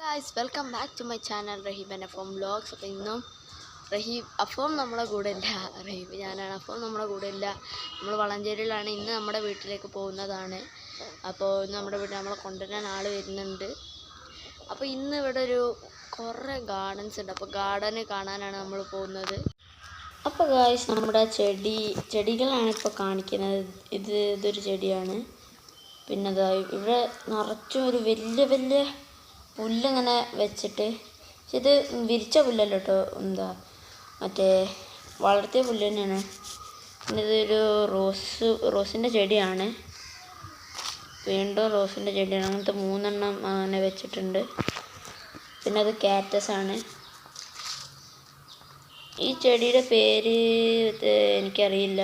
Guys welcome back to my channel Raheeb and Afom vlogs. അപ്പോൾ ഇന്നും affirm നമ്മളെ കൂടെ ഇല്ല, റഹീബ് ഞാനാണ്. അഫോം നമ്മളെ കൂടെ ഇല്ല, നമ്മൾ വളഞ്ചേരിയിലാണ്. ഇന്ന് നമ്മുടെ വീട്ടിലേക്ക് പോകുന്നതാണ്. അപ്പോൾ ഇന്ന് നമ്മുടെ വീട്ടിൽ നമ്മളെ കൊണ്ടുവരാൻ ആൾ വരുന്നുണ്ട്. അപ്പോൾ ഇന്ന് ഇവിടെ കുറേ ഗാർഡൻസ് ഉണ്ട്. അപ്പോൾ ഗാർഡന് കാണാനാണ് നമ്മൾ പോകുന്നത്. അപ്പോൾ ഗൈസ് നമ്മുടെ ചെടികളാണ് ഇപ്പോൾ കാണിക്കുന്നത്. ഇതൊരു ചെടിയാണ്. പിന്നെ ഇവിടെ നിറച്ചും ഒരു വലിയ വലിയ പുല്ലിങ്ങനെ വെച്ചിട്ട്, പക്ഷെ ഇത് വിരിച്ച പുല്ലല്ലോ കേട്ടോ, മറ്റേ വളർത്തിയ പുല്ല് തന്നെയാണ്. പിന്നെ ഇതൊരു റോസിൻ്റെ ചെടിയാണ്. വീണ്ടും റോസിൻ്റെ ചെടിയാണ്. അങ്ങനത്തെ 3 എണ്ണം അങ്ങനെ വെച്ചിട്ടുണ്ട്. പിന്നെ അത് കാറ്റസ് ആണ്. ഈ ചെടിയുടെ പേര് എനിക്കറിയില്ല.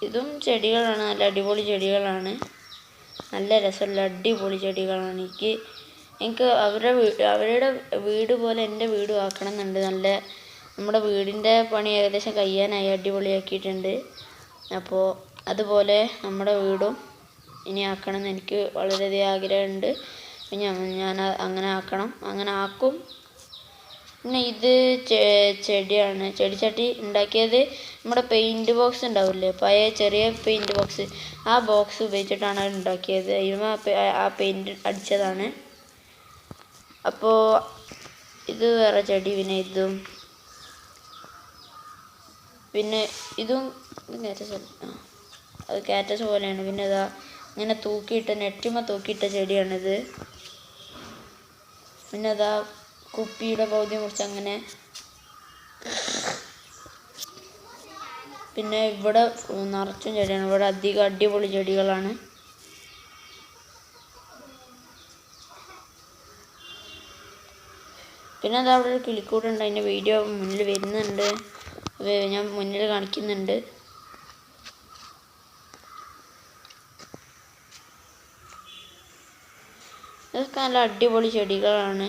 ഇതും ചെടികളാണ്, നല്ല അടിപൊളി ചെടികളാണ്. നല്ല രസമുള്ള അടിപൊളി ചെടികളാണ്. എനിക്ക് അവരുടെ വീട് പോലെ എൻ്റെ വീടും ആക്കണം എന്നുണ്ട്. നമ്മുടെ വീടിൻ്റെ പണി ഏകദേശം കഴിയാനായി, അടിപൊളിയാക്കിയിട്ടുണ്ട്. അപ്പോൾ അതുപോലെ നമ്മുടെ വീടും ഇനി ആക്കണം എന്ന് എനിക്ക് വളരെയധികം ആഗ്രഹമുണ്ട്. ഞാൻ അങ്ങനെ ആക്കും. പിന്നെ ഇത് ചെടിയാണ്. ചെടിച്ചട്ടി ഉണ്ടാക്കിയത് നമ്മുടെ പെയിൻറ് ബോക്സ് ഉണ്ടാവില്ലേ, പഴയ ചെറിയ പെയിൻറ് ബോക്സ്, ആ ബോക്സ് ഉപയോഗിച്ചിട്ടാണ് അത് ഉണ്ടാക്കിയത്. ആ പെയിൻറ് അടിച്ചതാണ്. അപ്പോൾ ഇത് വേറെ ചെടി. പിന്നെ ഇതും കാറ്റസ്, അത് കാറ്റസ് പോലെയാണ്. പിന്നെ ഇങ്ങനെ നെറ്റിമ തൂക്കിയിട്ട ചെടിയാണിത്. പിന്നെ കുപ്പിയുടെ പകുതി മുറിച്ച് അങ്ങനെ. പിന്നെ ഇവിടെ നിറച്ചും ചെടിയാണ്. ഇവിടെ അധികം അടിപൊളി ചെടികളാണ്. പിന്നെ അവിടെ ഒരു കിളിക്കൂടുണ്ട്. അതിൻ്റെ വീഡിയോ മുന്നിൽ വരുന്നുണ്ട്, ഞാൻ മുന്നിൽ കാണിക്കുന്നുണ്ട്. ഇതൊക്കെ നല്ല അടിപൊളി ചെടികളാണ്.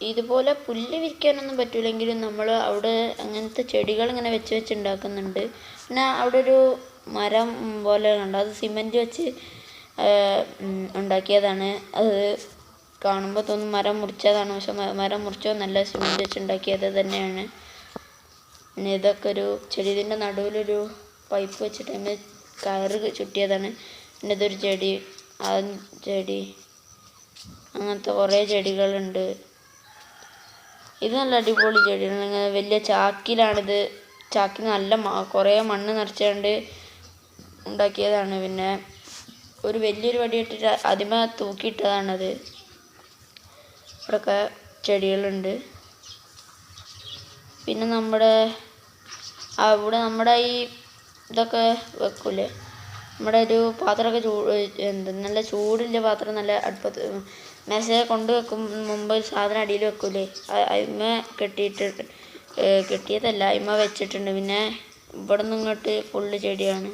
ഇതുപോലെ പുല്ല് വിരിക്കാനൊന്നും പറ്റില്ലെങ്കിലും നമ്മൾ അവിടെ അങ്ങനത്തെ ചെടികൾ ഇങ്ങനെ വെച്ച് ഉണ്ടാക്കുന്നുണ്ട്. പിന്നെ അവിടെ ഒരു മരം പോലെ ഉണ്ട്, അത് സിമെൻറ്റ് വെച്ച് ഉണ്ടാക്കിയതാണ്. അത് കാണുമ്പോൾ തോന്നും മരം മുറിച്ചതാണ്, പക്ഷെ മരം മുറിച്ചതൊന്നല്ല, സിമെൻറ്റ് വെച്ച് ഉണ്ടാക്കിയത് തന്നെയാണ്. പിന്നെ ഇതൊക്കെ ഒരു ചെടി, ഇതിൻ്റെ നടുവിലൊരു പൈപ്പ് വെച്ചിട്ട് അതിന് കയറ് ചുറ്റിയതാണ്. പിന്നെ ഇതൊരു ചെടി, അങ്ങനത്തെ കുറേ ചെടികളുണ്ട്. ഇത് നല്ല അടിപൊളി ചെടിയാണ്. വലിയ ചാക്കിലാണിത്. ചാക്കിൽ നല്ല കുറേ മണ്ണ് നിറച്ചുകൊണ്ട് ഉണ്ടാക്കിയതാണ്. പിന്നെ ഒരു വലിയൊരു വടി ഇട്ടിട്ട് അതിമ തൂക്കിയിട്ടതാണത്. ഇവിടെയൊക്കെ ചെടികളുണ്ട്. പിന്നെ അവിടെ നമ്മുടെ ഇതൊക്കെ വെക്കൂലേ, നമ്മുടെ ഒരു പാത്രമൊക്കെ നല്ല ചൂടില്ല പാത്രം, നല്ല അടുപ്പത്ത് മേശ കൊണ്ട് വെക്കും മുമ്പ് ഒരു സാധനം അടിയിൽ വെക്കൂലേ, അതിന്മേ കെട്ടിയതല്ല, അതിന്മേ വെച്ചിട്ടുണ്ട്. പിന്നെ ഇവിടെ നിന്ന് ഇങ്ങോട്ട് ഫുള്ള് ചെടിയാണ്.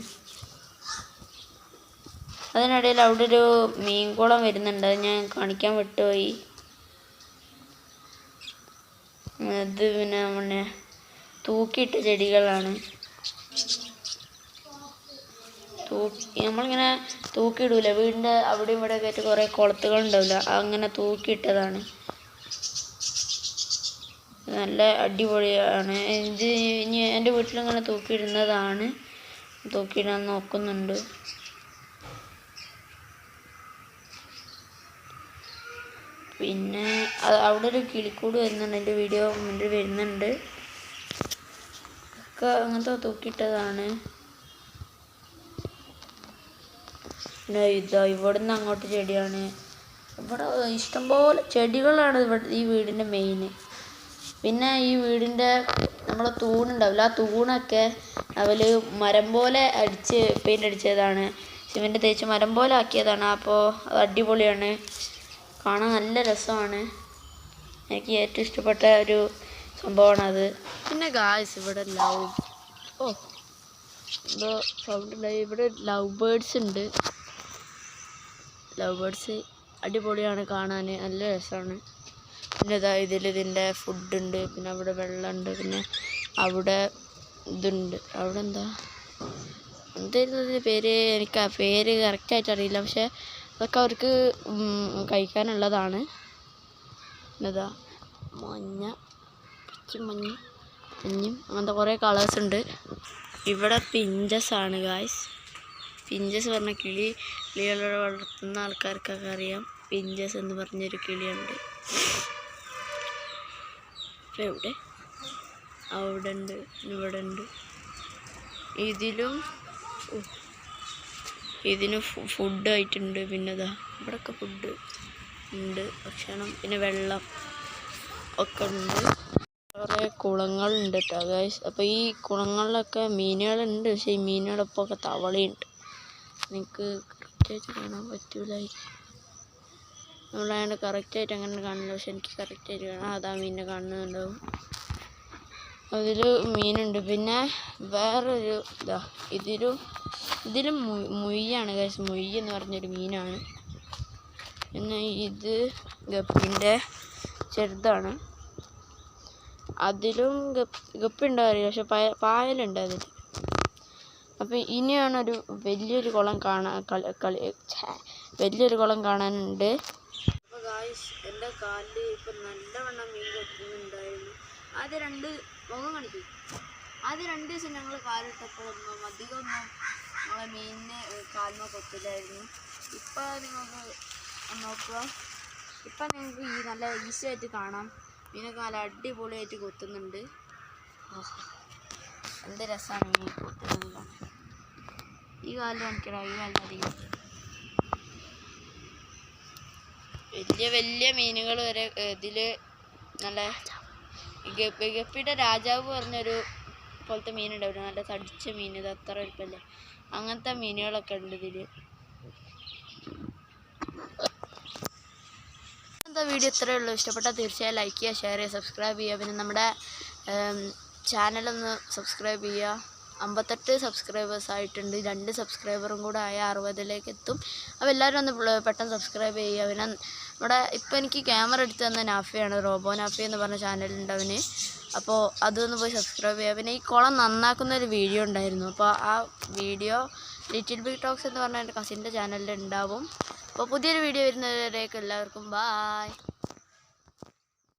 അതിനിടയിൽ അവിടെ ഒരു മീൻകുളം വരുന്നുണ്ട്, അത് ഞാൻ കാണിക്കാൻ വിട്ടുപോയി. ഇത് പിന്നെ തൂക്കിയിട്ട ചെടികളാണ്. നമ്മളിങ്ങനെ തൂക്കിയിടൂല, വീടിൻ്റെ അവിടെ ഇവിടെ ഒക്കെ ആയിട്ട് കുറേ കുളത്തുകൾ ഉണ്ടാവില്ല, അങ്ങനെ തൂക്കിയിട്ടതാണ്. നല്ല അടിപൊളിയാണ്. ഇനി എൻ്റെ വീട്ടിലിങ്ങനെ തൂക്കിയിടുന്നതാണ്, തൂക്കിയിടാൻ നോക്കുന്നുണ്ട്. പിന്നെ അവിടെ ഒരു കിളിക്കൂട് വരുന്നുണ്ട്, എൻ്റെ വീഡിയോ മുന്നിൽ വരുന്നുണ്ട്. ഒക്കെ അങ്ങനത്തെ തൂക്കിയിട്ടതാണ്. പിന്നെ ഇവിടുന്ന് അങ്ങോട്ട് ചെടിയാണ്. ഇവിടെ ഇഷ്ടംപോലെ ചെടികളാണ് ഈ വീടിൻ്റെ മെയിൻ. പിന്നെ ഈ വീടിൻ്റെ നമ്മളെ തൂണുണ്ടാവില്ല, ആ തൂണൊക്കെ അവൽ മരം പോലെ പെയിൻ്റ് അടിച്ചതാണ്, സിമെൻറ്റ് തേച്ച് മരം പോലെ ആക്കിയതാണ്. അപ്പോൾ അത് അടിപൊളിയാണ്, കാണാൻ നല്ല രസമാണ്. എനിക്ക് ഏറ്റവും ഇഷ്ടപ്പെട്ട ഒരു സംഭവമാണത്. പിന്നെ ഗായ്സ് ഇവിടെ സൗണ്ട് ഉണ്ടായി. ഇവിടെ ലവ് ബേർഡ്സ് ഉണ്ട്. ലവ് ബേർഡ്സ് അടിപൊളിയാണ് കാണാൻ, നല്ല രസമാണ്. പിന്നെ ഇതിൻ്റെ ഫുഡുണ്ട്, പിന്നെ അവിടെ വെള്ളമുണ്ട്, പിന്നെ അവിടെ ഇതുണ്ട്. അവിടെ എന്തായിരുന്നു പേര്, എനിക്ക് ആ പേര് കറക്റ്റായിട്ട് അറിയില്ല, പക്ഷെ അതൊക്കെ അവർക്ക് കഴിക്കാനുള്ളതാണ്. ഇതാ മഞ്ഞ, മഞ്ഞയും അങ്ങനത്തെ കുറേ കളേഴ്സ് ഉണ്ട്. ഇവിടെ പിഞ്ചസ് ആണ് ഗായ്സ്. പിഞ്ചസ് പറഞ്ഞ കിളികളെ വളർത്തുന്ന ആൾക്കാർക്കൊക്കെ അറിയാം. പിഞ്ചസ് എന്ന് പറഞ്ഞൊരു കിളിയുണ്ട്. ഇപ്പം എവിടെ? അവിടെ ഉണ്ട്, ഇവിടെ ഉണ്ട്. ഇതിന് ഫുഡായിട്ടുണ്ട്. പിന്നെ ഇതാ ഇവിടെയൊക്കെ ഫുഡ് ഉണ്ട്, ഭക്ഷണം. പിന്നെ വെള്ളം ഒക്കെ ഉണ്ട്. കുറേ കുളങ്ങളുണ്ട് കേട്ടോ ഗൈസ്. അപ്പോൾ ഈ കുളങ്ങളിലൊക്കെ മീനുകളുണ്ട്. പക്ഷേ ഈ മീനുകളൊപ്പം ഒക്കെ തവളയുണ്ട്. എനിക്ക് കറക്റ്റായിട്ട് കാണാൻ പറ്റൂലായിരിക്കും. നമ്മളതിൻ്റെ കറക്റ്റായിട്ട് അങ്ങനെ കാണില്ല. പക്ഷെ എനിക്ക് കറക്റ്റായിട്ട് കാണാം. അതാ മീനിനെ കാണുന്നുണ്ടാവും. അതിൽ മീനുണ്ട്. പിന്നെ വേറൊരു ഇതാ ഇതിലും മുയ്യാണ് ഗൈസ്. മുയ്യ് എന്ന് പറഞ്ഞൊരു മീനാണ്. പിന്നെ ഇത് ഗപ്പിൻ്റെ ചെറുതാണ്. അതിലും ഗപ്പുണ്ടാവും അറിയില്ല, പക്ഷെ പായലുണ്ട് അതിൽ. അപ്പം ഇനിയാണൊരു വലിയൊരു കുളം കാണാനുണ്ട്. അപ്പോൾ ഗായ്സ്, എൻ്റെ കാലിൽ ഇപ്പം നല്ലവണ്ണം മീൻ കൊത്തുന്നുണ്ടായിരുന്നു. ആദ്യം 2 ദിവസം ഞങ്ങൾ കാലിട്ടപ്പോഴൊന്നും അധികമൊന്നും നമ്മളെ മീനിനെ കാലിന് കൊത്തില്ലായിരുന്നു. ഇപ്പം നിങ്ങൾക്ക് നോക്കുക, ഇപ്പം നിങ്ങൾക്ക് ഈ നല്ല ഈസി ആയിട്ട് കാണാം. മീനൊക്കെ നല്ല അടിപൊളിയായിട്ട് കൊത്തുന്നുണ്ട്. എന്ത് രസമാണ് മീൻ കൊത്തുന്നത്. ഈ കാലിൽ കാണിക്കണം, ഈ കാലിൽ അധികം വലിയ മീനുകൾ വരെ ഇതിൽ നല്ല ഗപ്പിയുടെ രാജാവ് പറഞ്ഞൊരു പോലത്തെ മീനുണ്ടാവില്ല, നല്ല തടിച്ച മീൻ. ഇത് അത്ര വലുപ്പമല്ല. അങ്ങനത്തെ മീനുകളൊക്കെ ഉണ്ട് ഇതിൽ. വീഡിയോ ഇത്രയേ ഉള്ളൂ. ഇഷ്ടപ്പെട്ടാൽ തീർച്ചയായും ലൈക്ക് ചെയ്യുക, ഷെയർ ചെയ്യുക, സബ്സ്ക്രൈബ് ചെയ്യുക. പിന്നെ നമ്മുടെ ചാനലൊന്ന് സബ്സ്ക്രൈബ് ചെയ്യുക. 58 സബ്സ്ക്രൈബേഴ്സ് ആയിട്ടുണ്ട്. 2 സബ്സ്ക്രൈബറും കൂടെ ആയ 60-ലേക്ക് എത്തും. അപ്പോൾ എല്ലാവരും ഒന്ന് പെട്ടെന്ന് സബ്സ്ക്രൈബ് ചെയ്യുക. പിന്നെ നമ്മുടെ ഇപ്പോൾ എനിക്ക് ക്യാമറ എടുത്ത് തന്ന നാഫിയാണ്, റോബോ നാഫി എന്ന് പറഞ്ഞ ചാനലുണ്ട് അവന്. അപ്പോൾ അതൊന്ന് പോയി സബ്സ്ക്രൈബ് ചെയ്യുക. പിന്നെ ഈ കുളം നന്നാക്കുന്നൊരു വീഡിയോ ഉണ്ടായിരുന്നു. അപ്പോൾ ആ വീഡിയോ ലിറ്റിൽ ബിഗ് ടോക്സ് എന്ന് പറഞ്ഞ എൻ്റെ കസിൻ്റെ ചാനലിൽ ഉണ്ടാവും. അപ്പോൾ പുതിയൊരു വീഡിയോ വരുന്നവരേക്ക് എല്ലാവർക്കും ബായ്.